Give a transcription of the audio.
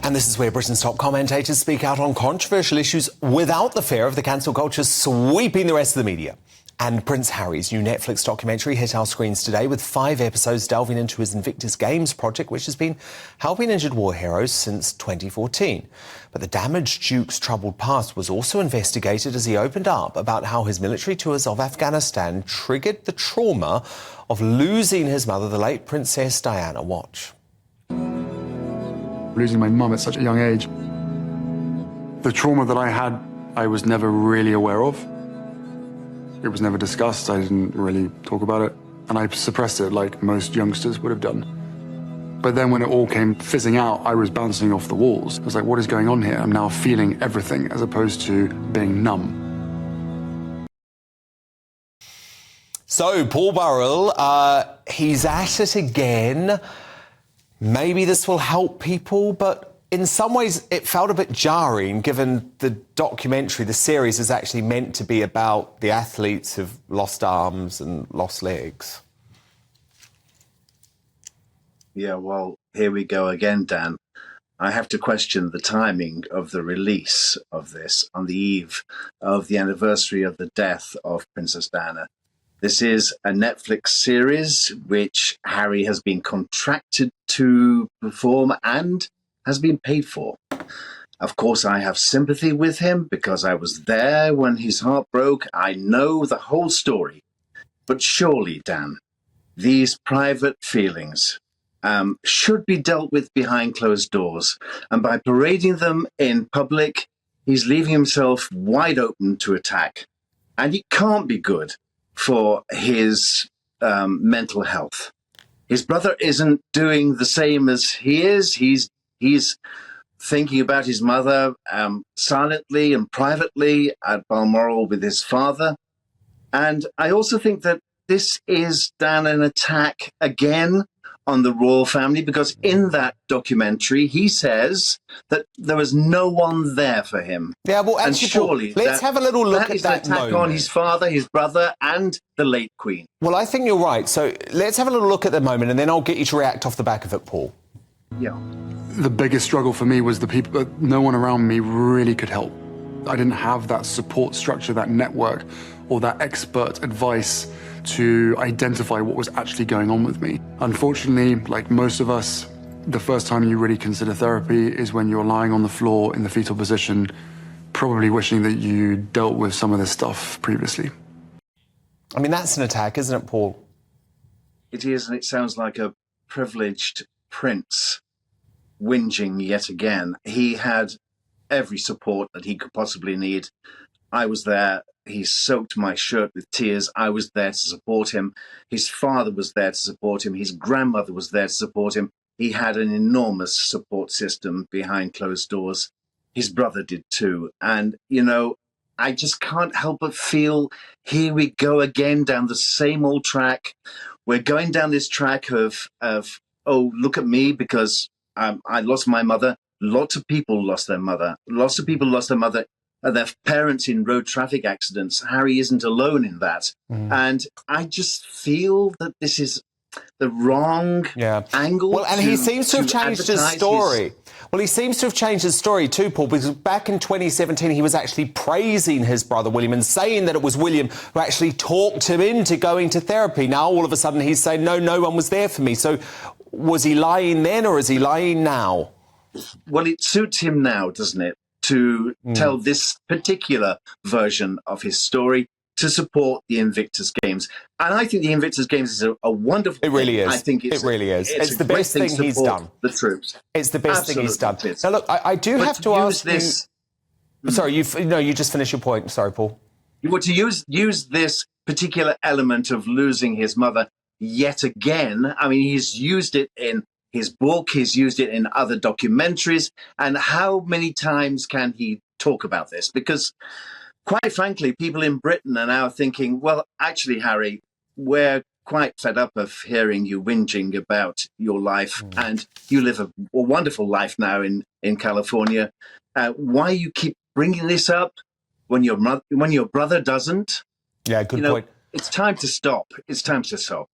And this is where Britain's top commentators speak out on controversial issues without the fear of the cancel culture sweeping the rest of the media. And Prince Harry's new Netflix documentary hit our screens today with 5 episodes delving into his Invictus Games project, which has been helping injured war heroes since 2014. But the damaged Duke's troubled past was also investigated as he opened up about how his military tours of Afghanistan triggered the trauma of losing his mother, the late Princess Diana. Watch. Losing my mum at such a young age. The trauma that I had, I was never really aware of. It was never discussed. I didn't really talk about it. And I suppressed it like most youngsters would have done. But then when it all came fizzing out, I was bouncing off the walls. I was like, what is going on here? I'm now feeling everything as opposed to being numb. So, Paul Burrell, he's at it again. Maybe this will help people, but in some ways it felt a bit jarring given the documentary, the series, is actually meant to be about the athletes who've lost arms and lost legs. Yeah, well, here we go again, Dan. I have to question the timing of the release of this on the eve of the anniversary of the death of Princess Diana. This is a Netflix series which Harry has been contracted to perform and has been paid for. Of course, I have sympathy with him because I was there when his heart broke. I know the whole story. But surely, Dan, these private feelings should be dealt with behind closed doors. And by parading them in public, he's leaving himself wide open to attack. And it can't be good for his mental health. His brother isn't doing the same as he is. He's thinking about his mother silently and privately at Balmoral with his father. And I also think that this is, Dan, an attack again on the royal family, because in that documentary he says that there was no one there for him. Yeah, well, actually, and surely Paul, let's have a little look at that is an attack moment. on his father, his brother, and the late Queen. Well, I think you're right. So let's have a little look at the moment, and then I'll get you to react off the back of it, Paul. Yeah. The biggest struggle for me was the people that no one around me really could help. I didn't have that support structure, that network, or that expert advice to identify what was actually going on with me. Unfortunately, like most of us, the first time you really consider therapy is when you're lying on the floor in the fetal position, probably wishing that you dealt with some of this stuff previously. I mean, that's an attack, isn't it, Paul? It is, and it sounds like a privileged prince whinging yet again. He had every support that he could possibly need. I was there. He soaked my shirt with tears. I was there to support him. His father was there to support him. His grandmother was there to support him. He had an enormous support system behind closed doors. His brother did too. And, you know, I just can't help but feel, here we go again down the same old track. We're going down this track of oh, look at me because I lost my mother. Lots of people lost their mother. Lots of people lost their mother, their parents in road traffic accidents. Harry isn't alone in that. And I just feel that this is the wrong angle. Well, and he seems to have changed his story. Well, he seems to have changed his story too, Paul, because back in 2017, he was actually praising his brother William and saying that it was William who actually talked him into going to therapy. Now, all of a sudden, he's saying, no one was there for me. So was he lying then or is he lying now? Well, it suits him now, doesn't it, to tell this particular version of his story to support the Invictus Games. And I think the Invictus Games is a wonderful thing. It really is. I think it really is. It's the best thing he's done. The troops. It's the best thing he's done. Now, look, I do have to ask this. Sorry, you just finish your point. Sorry, Paul. Well, to use this particular element of losing his mother yet again. I mean, he's used it in his book, he's used it in other documentaries. And how many times can he talk about this? Because, quite frankly, people in Britain are now thinking, well, actually, Harry, we're quite fed up of hearing you whinging about your life. And you live a wonderful life now in California. Why you keep bringing this up when your brother doesn't? Yeah, good point. It's time to stop. It's time to stop.